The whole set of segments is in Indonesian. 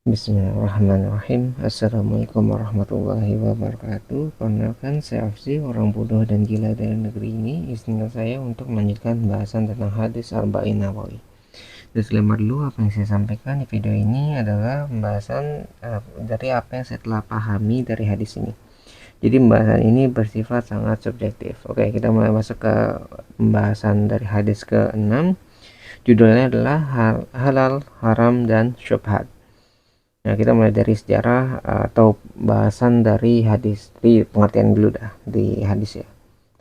Bismillahirrahmanirrahim. Assalamualaikum warahmatullahi wabarakatuh. Perkenalkan, saya Afzi, orang bodoh dan gila dari negeri ini. Izinkan saya untuk melanjutkan pembahasan tentang hadis Arba'in Nawawi. Disclaimer dulu, apa yang saya sampaikan di video ini adalah pembahasan dari apa yang saya telah pahami dari hadis ini. Jadi pembahasan ini bersifat sangat subjektif. Oke, kita mulai masuk ke pembahasan dari hadis ke-6. Judulnya adalah halal, haram, dan syubhat. Nah, kita mulai dari sejarah atau bahasan dari hadis. Di pengertian dulu dah di hadis ya,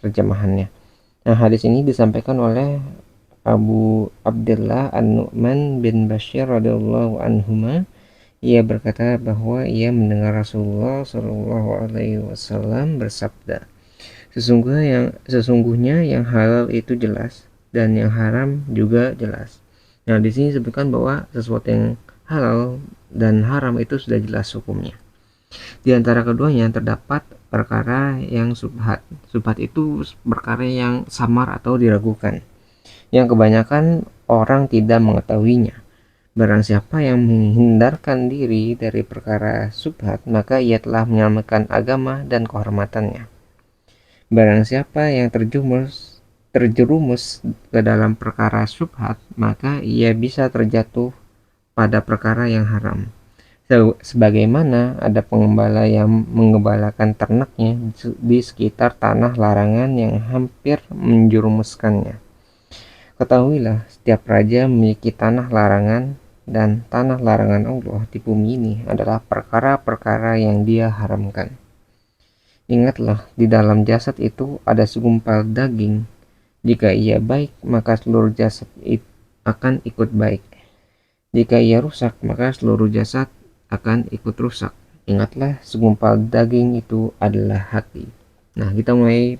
terjemahannya. Nah, hadis ini disampaikan oleh Abu Abdullah An-Nu'man bin Bashir radhiyallahu anhuma. Ia berkata bahwa ia mendengar Rasulullah Shallallahu alaihi wasallam bersabda, sesungguhnya yang halal itu jelas dan yang haram juga jelas. Nah, di sini disebutkan bahwa sesuatu yang halal dan haram itu sudah jelas hukumnya. Di antara keduanya terdapat perkara yang subhat. Subhat itu perkara yang samar atau diragukan, yang kebanyakan orang tidak mengetahuinya. Barang siapa yang menghindarkan diri dari perkara subhat, maka ia telah menyelamatkan agama dan kehormatannya. Barang siapa yang terjerumus ke dalam perkara subhat, maka ia bisa terjatuh pada perkara yang haram. Sebagaimana ada pengembala yang mengembalakan ternaknya di sekitar tanah larangan yang hampir menjerumuskannya. Ketahuilah, setiap raja memiliki tanah larangan, dan tanah larangan Allah di bumi ini adalah perkara-perkara yang Dia haramkan. Ingatlah, di dalam jasad itu ada segumpal daging. Jika ia baik, maka seluruh jasad akan ikut baik. Jika ia rusak, maka seluruh jasad akan ikut rusak. Ingatlah, segumpal daging itu adalah hati. Nah, kita mulai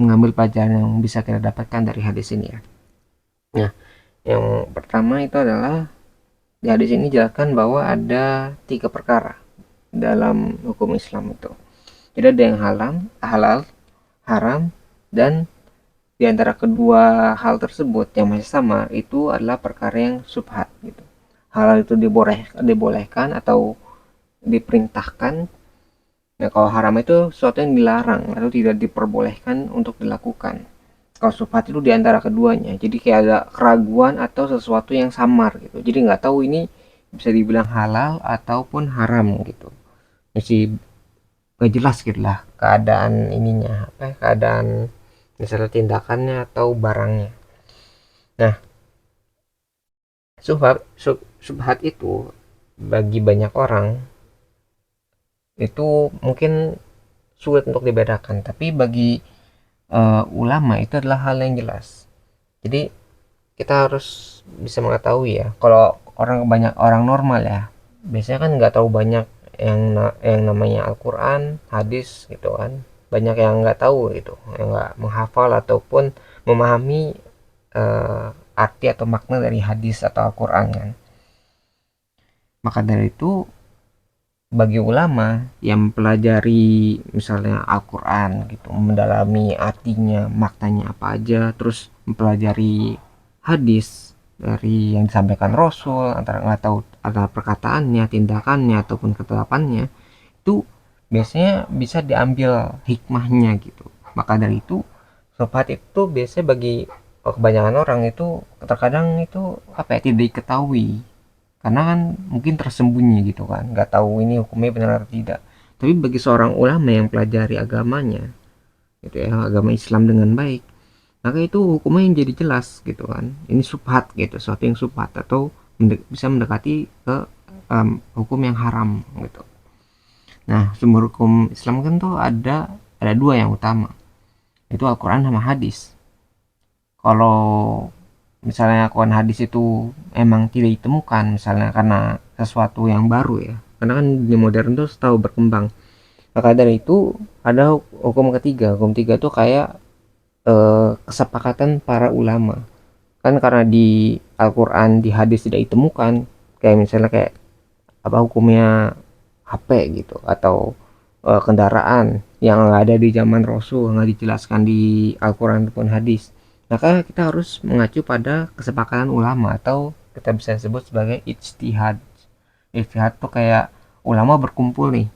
mengambil pelajaran yang bisa kita dapatkan dari hadis ini ya. Nah, yang pertama itu adalah di hadis ini jelaskan bahwa ada 3 perkara dalam hukum Islam itu. Jadi ada yang halal, haram, dan di antara kedua hal tersebut yang masih sama itu adalah perkara yang subhat gitu. Halal itu dibolehkan atau diperintahkan. Nah, kalau haram itu sesuatu yang dilarang atau tidak diperbolehkan untuk dilakukan. Kalau subhat itu di antara keduanya. Jadi kayak ada keraguan atau sesuatu yang samar gitu. Jadi nggak tahu ini bisa dibilang halal ataupun haram gitu. Masih nggak jelas gitu lah keadaan ininya, keadaan misalnya tindakannya atau barangnya. Nah, subhat itu bagi banyak orang itu mungkin sulit untuk dibedakan, tapi bagi ulama itu adalah hal yang jelas. Jadi kita harus bisa mengetahui ya, kalau banyak orang normal ya, biasanya kan nggak tahu banyak yang namanya Al-Quran, hadis gitu kan, banyak yang nggak tahu gitu, yang nggak menghafal ataupun memahami arti atau makna dari hadis atau Al-Quran kan. Maka dari itu bagi ulama yang mempelajari misalnya Al-Quran gitu, mendalami artinya, maknanya apa aja, terus mempelajari hadis dari yang disampaikan Rasul, antara nggak tahu antara perkataannya, tindakannya ataupun ketetapannya, itu biasanya bisa diambil hikmahnya gitu. Maka dari itu sobat itu biasanya bagi kebanyakan orang itu terkadang itu apa ya, tidak diketahui karena kan mungkin tersembunyi gitu kan, nggak tahu ini hukumnya benar atau tidak. Tapi bagi seorang ulama yang pelajari agamanya gitu ya, agama Islam dengan baik, maka itu hukumnya yang jadi jelas gitu kan, ini subhat gitu, sesuatu yang subhat atau bisa mendekati ke hukum yang haram gitu. Nah, sumber hukum Islam kan tuh ada dua yang utama, itu Al-Quran sama hadis. Kalau misalnya Quran hadis itu emang tidak ditemukan misalnya karena sesuatu yang baru ya, karena kan di modern tuh setahu berkembang, maka dari itu ada hukum ketiga tuh kayak kesepakatan para ulama kan, karena di Al-Quran di hadis tidak ditemukan, kayak misalnya kayak apa hukumnya HP gitu atau kendaraan yang nggak ada di zaman Rasul, nggak dijelaskan di Al-Quran ataupun hadis, maka kita harus mengacu pada kesepakatan ulama atau kita bisa sebut sebagai ijtihad. Ijtihad tuh kayak ulama berkumpul nih,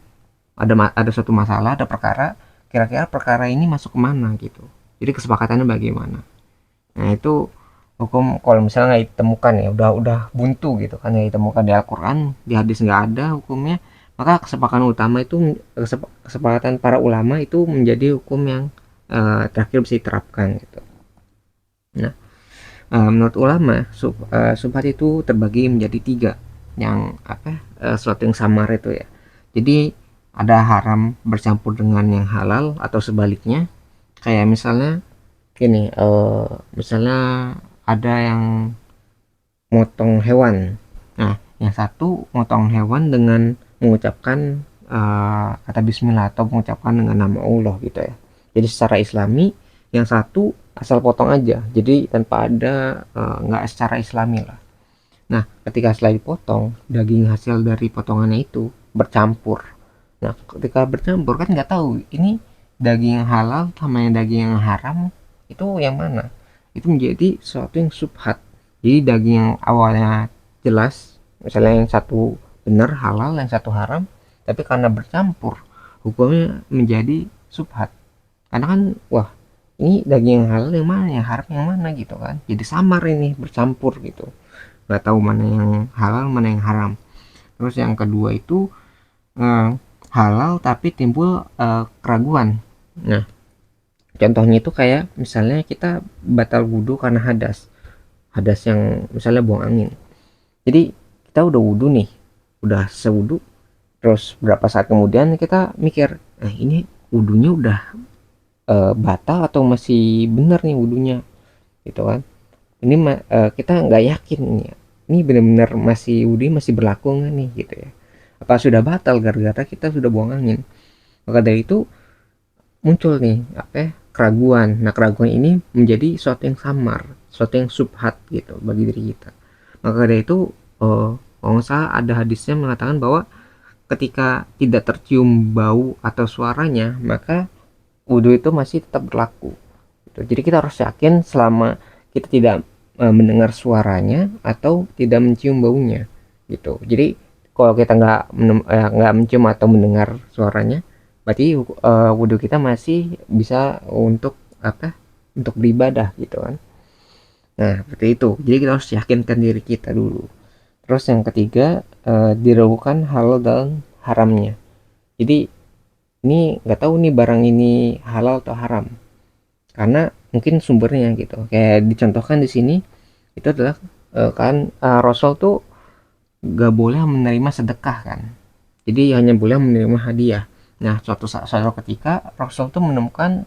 ada suatu masalah, ada perkara, kira-kira perkara ini masuk kemana gitu, jadi kesepakatannya bagaimana. Nah itu hukum kalau misalnya nggak ditemukan ya, udah buntu gitu kan, nggak ditemukan di Al-Quran, di hadis nggak ada hukumnya, maka kesepakatan utama itu, kesepakatan para ulama itu menjadi hukum yang terakhir bisa diterapkan gitu. Nah, menurut ulama subhat itu terbagi menjadi tiga, yang sesuatu yang samar itu ya. Jadi ada haram bercampur dengan yang halal atau sebaliknya. Kayak misalnya gini, misalnya ada yang motong hewan. Nah, yang satu motong hewan dengan mengucapkan kata bismillah atau mengucapkan dengan nama Allah gitu ya. Jadi secara islami, yang satu asal potong aja. Jadi tanpa ada nggak secara islami lah. Nah, ketika setelah dipotong, daging hasil dari potongannya itu bercampur. Nah, ketika bercampur kan nggak tahu ini daging yang halal sama yang daging yang haram itu yang mana. Itu menjadi sesuatu yang subhat. Jadi daging yang awalnya jelas, misalnya yang satu benar halal, yang satu haram, tapi karena bercampur, hukumnya menjadi subhat. Karena kan, wah, ini daging yang halal yang mana, yang haram yang mana gitu kan. Jadi samar ini, bercampur gitu. Nggak tahu mana yang halal, mana yang haram. Terus yang kedua itu eh, halal tapi timbul keraguan. Nah, contohnya itu kayak misalnya kita batal wudhu karena hadas yang misalnya buang angin. Jadi kita udah wudhu nih, udah sewudhu, terus berapa saat kemudian kita mikir, ini wudhunya udah batal atau masih benar nih wudhunya, gitu kan. Ini kita nggak yakin nih, ini benar-benar masih wudhu masih berlaku nggak nih gitu ya. Apa sudah batal gara-gara kita sudah buang angin. Maka dari itu muncul nih keraguan. Nah, keraguan ini menjadi sesuatu yang samar, sesuatu yang subhat gitu bagi diri kita. Maka dari itu kalau nggak salah ada hadisnya mengatakan bahwa ketika tidak tercium bau atau suaranya, maka wudhu itu masih tetap berlaku gitu. Jadi kita harus yakin selama kita tidak mendengar suaranya atau tidak mencium baunya gitu. Jadi kalau kita nggak mencium atau mendengar suaranya, berarti wudhu kita masih bisa untuk untuk beribadah gitu kan. Nah, seperti itu. Jadi kita harus yakinkan diri kita dulu. Terus yang ketiga, diragukan halal dan haramnya. Jadi ini nggak tahu nih barang ini halal atau haram, karena mungkin sumbernya gitu. Kayak dicontohkan di sini itu adalah Rasul tuh gak boleh menerima sedekah kan, jadi hanya boleh menerima hadiah. Nah, suatu ketika Rasul tuh menemukan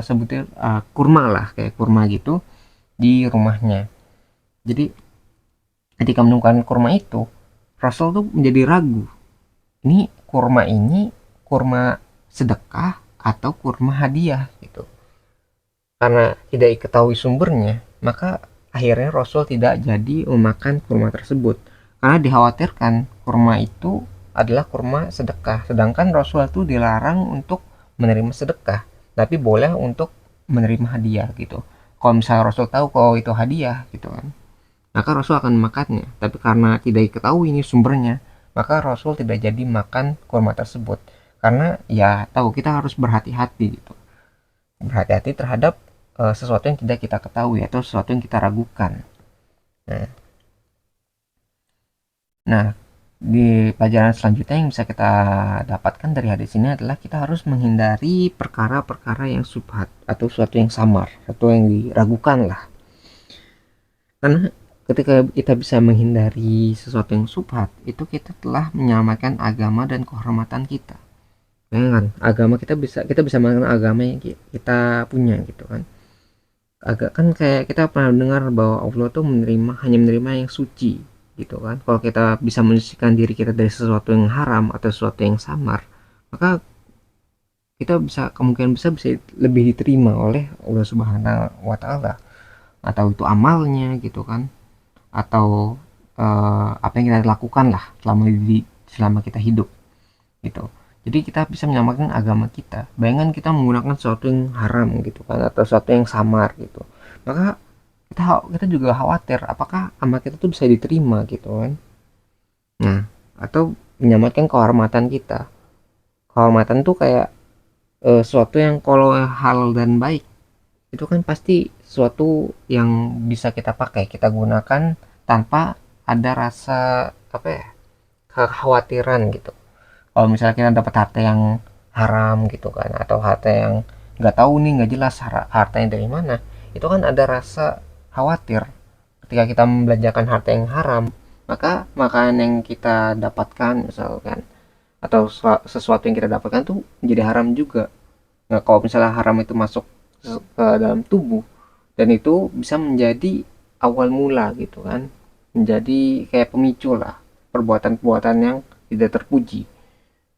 sebutnya kurma lah, kayak kurma gitu di rumahnya. Jadi ketika menemukan kurma itu, Rasul tuh menjadi ragu, ini kurma sedekah atau kurma hadiah gitu. Karena tidak diketahui sumbernya, maka akhirnya Rasul tidak jadi memakan kurma tersebut. Karena dikhawatirkan kurma itu adalah kurma sedekah. Sedangkan Rasul itu dilarang untuk menerima sedekah, tapi boleh untuk menerima hadiah gitu. Kalau misalnya Rasul tahu kalau itu hadiah gitu kan, maka Rasul akan memakannya. Tapi karena tidak diketahui ini sumbernya, maka Rasul tidak jadi makan kurma tersebut. Karena ya tahu kita harus berhati-hati gitu. Berhati-hati terhadap sesuatu yang tidak kita ketahui atau sesuatu yang kita ragukan. Nah, nah, di pelajaran selanjutnya yang bisa kita dapatkan dari hadis ini adalah kita harus menghindari perkara-perkara yang subhat atau sesuatu yang samar, sesuatu yang diragukan lah. Karena ketika kita bisa menghindari sesuatu yang subhat, itu kita telah menyelamatkan agama dan kehormatan kita. Kan agama kita bisa mengenal agama yang kita punya gitu kan. Agak kan kayak kita pernah dengar bahwa Allah tuh hanya menerima yang suci gitu kan. Kalau kita bisa menyucikan diri kita dari sesuatu yang haram atau sesuatu yang samar, maka kita kemungkinan bisa lebih diterima oleh Allah Subhanahu wa taala, atau itu amalnya gitu kan, atau apa yang kita lakukan lah selama kita hidup gitu. Jadi kita bisa menyamakan agama kita. Bayangkan kita menggunakan sesuatu yang haram gitu kan, atau sesuatu yang samar gitu, maka kita juga khawatir apakah amal kita tuh bisa diterima gitu kan. Nah, atau menyelamatkan kehormatan kita. Kehormatan tuh kayak sesuatu yang kalau hal dan baik itu kan pasti sesuatu yang bisa kita pakai, kita gunakan tanpa ada rasa apa ya, kekhawatiran gitu. Kalau misalnya kita dapat harta yang haram gitu kan, atau harta yang nggak tahu nih, nggak jelas hartanya dari mana, itu kan ada rasa khawatir. Ketika kita membelanjakan harta yang haram, maka makanan yang kita dapatkan misalkan, atau sesuatu yang kita dapatkan tuh menjadi haram juga. Nah, kalau misalnya haram itu masuk ke dalam tubuh, dan itu bisa menjadi awal mula gitu kan, menjadi kayak pemicu lah perbuatan-perbuatan yang tidak terpuji.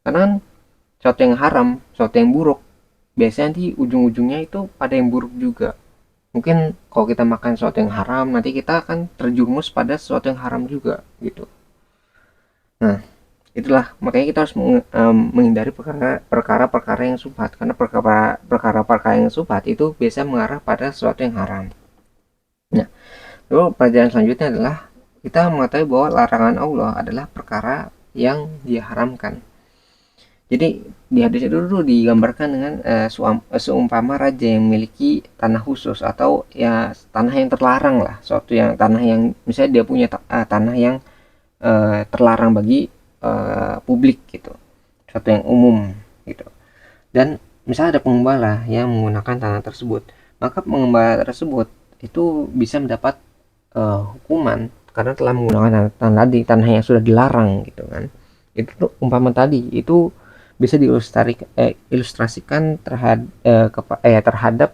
Karena kan sesuatu yang haram, sesuatu yang buruk, biasanya nanti ujung-ujungnya itu pada yang buruk juga. Mungkin kalau kita makan sesuatu yang haram, nanti kita akan terjerumus pada sesuatu yang haram juga gitu. Nah, itulah makanya kita harus menghindari perkara-perkara yang subhat, karena perkara-perkara yang subhat itu biasa mengarah pada sesuatu yang haram. Nah, lalu pelajaran selanjutnya adalah kita mengetahui bahwa larangan Allah adalah perkara yang diharamkan. Jadi di hadis itu dulu digambarkan dengan seumpama raja yang memiliki tanah khusus, atau ya tanah yang terlarang lah, suatu yang tanah yang misalnya dia punya tanah yang terlarang bagi publik gitu, suatu yang umum gitu. Dan misalnya ada pengembala yang menggunakan tanah tersebut, maka pengembala tersebut itu bisa mendapat hukuman karena telah menggunakan tanah yang sudah dilarang gitu kan. Itu tuh umpama tadi itu bisa diilustrasikan terhadap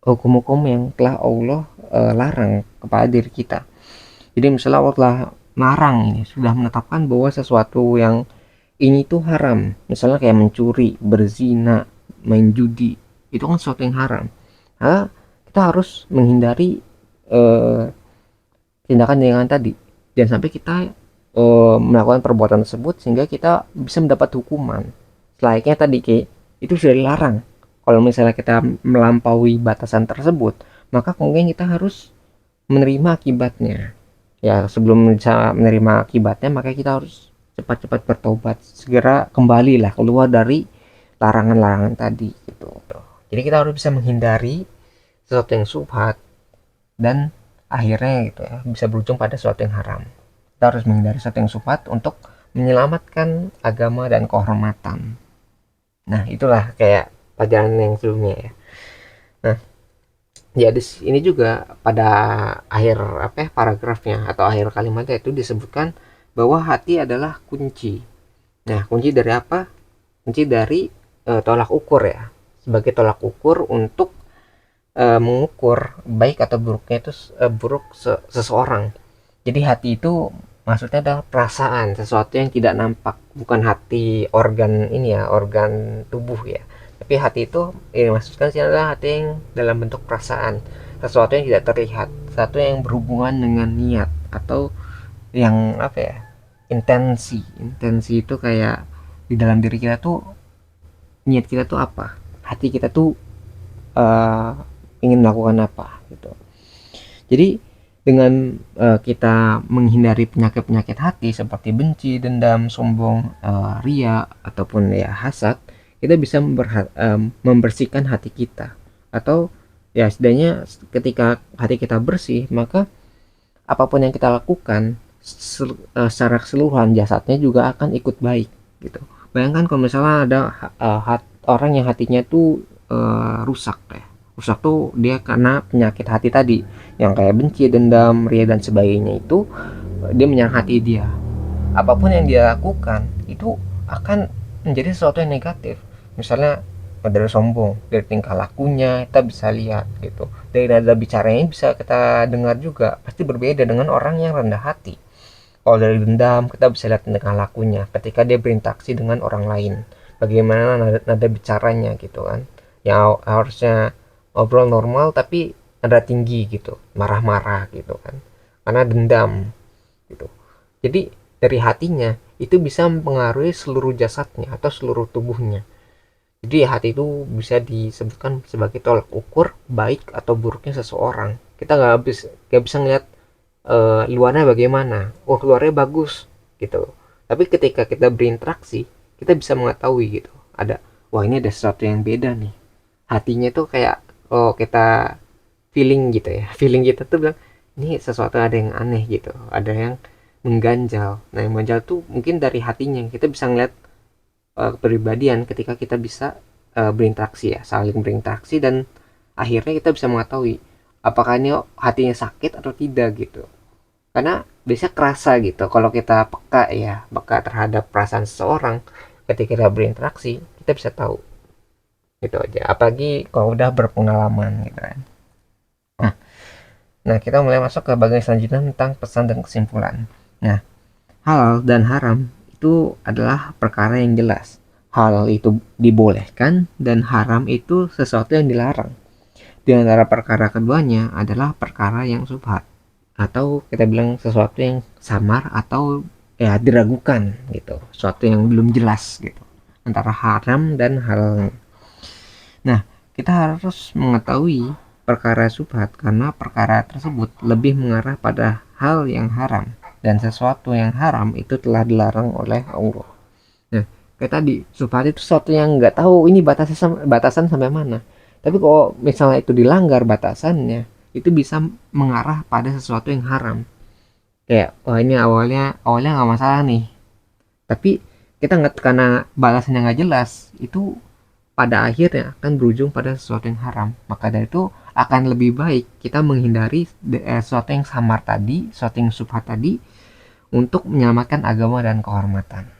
hukum-hukum yang telah Allah larang kepada diri kita. Jadi misalnya Allah telah larang, ini sudah menetapkan bahwa sesuatu yang ini tuh haram, misalnya kayak mencuri, berzina, main judi, itu kan sesuatu yang haram. Nah, kita harus menghindari tindakan tadi, jangan sampai kita melakukan perbuatan tersebut sehingga kita bisa mendapat hukuman. Selayaknya tadi kayak itu sudah dilarang. Kalau misalnya kita melampaui batasan tersebut, maka mungkin kita harus menerima akibatnya. Ya, sebelum bisa menerima akibatnya, maka kita harus cepat-cepat bertobat, segera kembalilah keluar dari larangan-larangan tadi gitu. Jadi kita harus bisa menghindari sesuatu yang subhat, dan akhirnya gitu ya bisa berujung pada sesuatu yang haram. Kita harus menghindari sesuatu yang subhat untuk menyelamatkan agama dan kehormatan. Nah, itulah kayak pelajaran yang sebelumnya ya. Nah, ya di ini juga pada akhir paragrafnya atau akhir kalimatnya itu disebutkan bahwa hati adalah kunci. Nah, kunci dari apa? Kunci dari tolak ukur ya. Sebagai tolak ukur untuk mengukur baik atau buruknya itu seseorang. Jadi hati itu maksudnya adalah perasaan, sesuatu yang tidak nampak, bukan hati organ ini ya, organ tubuh ya. Tapi hati itu maksudkan sih adalah hati yang dalam bentuk perasaan, sesuatu yang tidak terlihat, sesuatu yang berhubungan dengan niat atau yang intensi. Intensi itu kayak di dalam diri kita tuh, niat kita tuh apa, hati kita tuh ingin melakukan apa gitu. Jadi dengan kita menghindari penyakit-penyakit hati seperti benci, dendam, sombong, ria ataupun ya hasad, kita bisa membersihkan hati kita. Atau ya setidaknya ketika hati kita bersih, maka apapun yang kita lakukan secara keseluruhan jasadnya juga akan ikut baik gitu. Bayangkan kalau misalnya ada orang yang hatinya tuh rusak ya. Rusak tuh dia karena penyakit hati tadi, yang kayak benci, dendam, ria dan sebagainya, itu dia menyerang hati dia. Apapun yang dia lakukan itu akan menjadi sesuatu yang negatif. Misalnya dari sombong, dari tingkah lakunya kita bisa lihat gitu, dari nada bicaranya bisa kita dengar juga pasti berbeda dengan orang yang rendah hati. Kalau dari dendam kita bisa lihat tingkah lakunya ketika dia berinteraksi dengan orang lain, bagaimana nada bicaranya gitu kan, yang harusnya ngobrol normal tapi nada tinggi gitu, marah-marah gitu kan, karena dendam gitu. Jadi dari hatinya itu bisa mempengaruhi seluruh jasadnya atau seluruh tubuhnya. Jadi hati itu bisa disebutkan sebagai tolak ukur baik atau buruknya seseorang. kita nggak bisa ngeliat luarnya bagaimana. Oh, luarnya bagus gitu. Tapi ketika kita berinteraksi, kita bisa mengetahui gitu. Wah, ini ada sesuatu yang beda nih. Hatinya tuh kayak, oh, kita feeling gitu ya. Feeling kita tuh bilang ini sesuatu ada yang aneh gitu. Ada yang mengganjal. Nah, yang mengganjal tuh mungkin dari hatinya. Kita bisa ngeliat kepribadian ketika kita bisa berinteraksi ya, saling berinteraksi, dan akhirnya kita bisa mengetahui apakah ini hatinya sakit atau tidak gitu. Karena biasanya kerasa gitu kalau kita peka ya, peka terhadap perasaan seseorang ketika kita berinteraksi, kita bisa tahu gitu aja, apalagi kalau udah berpengalaman gitu kan. nah, nah kita mulai masuk ke bagian selanjutnya tentang pesan dan kesimpulan. Nah, halal dan haram itu adalah perkara yang jelas. Halal itu dibolehkan dan haram itu sesuatu yang dilarang. Di antara perkara keduanya adalah perkara yang subhat, atau kita bilang sesuatu yang samar atau ya diragukan gitu, sesuatu yang belum jelas gitu, antara haram dan halal. Nah, kita harus mengetahui perkara subhat karena perkara tersebut lebih mengarah pada hal yang haram, dan sesuatu yang haram itu telah dilarang oleh Allah. Nah, kayak tadi, subhat itu sesuatu yang nggak tahu ini batasan sampai mana. Tapi kalau misalnya itu dilanggar batasannya, itu bisa mengarah pada sesuatu yang haram. Kayak, wah, ini awalnya nggak masalah nih. Tapi kita nggak, karena batasannya nggak jelas, itu pada akhirnya akan berujung pada sesuatu yang haram. Maka dari itu akan lebih baik kita menghindari sesuatu yang samar tadi, sesuatu yang subhat tadi, untuk menyelamatkan agama dan kehormatan.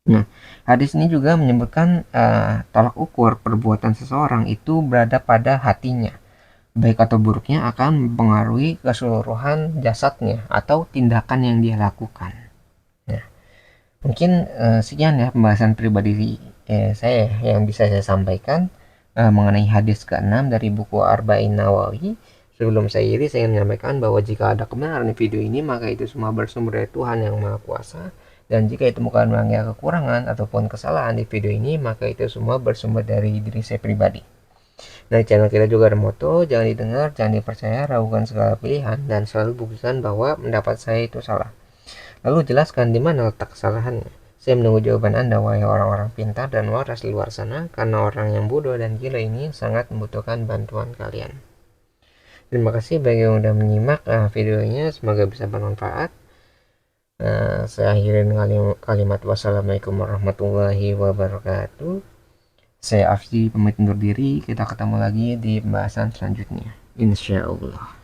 Nah, hadis ini juga menyebutkan tolak ukur perbuatan seseorang itu berada pada hatinya. Baik atau buruknya akan mempengaruhi keseluruhan jasadnya atau tindakan yang dia lakukan. Nah, mungkin sekian ya pembahasan pribadi saya yang bisa saya sampaikan mengenai hadis ke-6 dari buku Arba'in Nawawi. Sebelum saya iri, saya ingin menyampaikan bahwa jika ada kebenaran di video ini, maka itu semua bersumber dari Tuhan yang Maha Kuasa. Dan jika itu bukan melanggar kekurangan ataupun kesalahan di video ini, maka itu semua bersumber dari diri saya pribadi. Nah, channel kita juga ada moto, jangan didengar, jangan dipercaya, ragukan segala pilihan, dan selalu buktikan bahwa pendapat saya itu salah. Lalu jelaskan di mana letak kesalahannya. Saya menunggu jawaban Anda, wahai orang-orang pintar dan waras di luar sana, karena orang yang bodoh dan gila ini sangat membutuhkan bantuan kalian. Terima kasih bagi yang sudah menyimak videonya, semoga bisa bermanfaat. Saya akhirin kalimat wassalamualaikum warahmatullahi wabarakatuh. Saya Afzi pamit undur diri, kita ketemu lagi di pembahasan selanjutnya, insyaallah.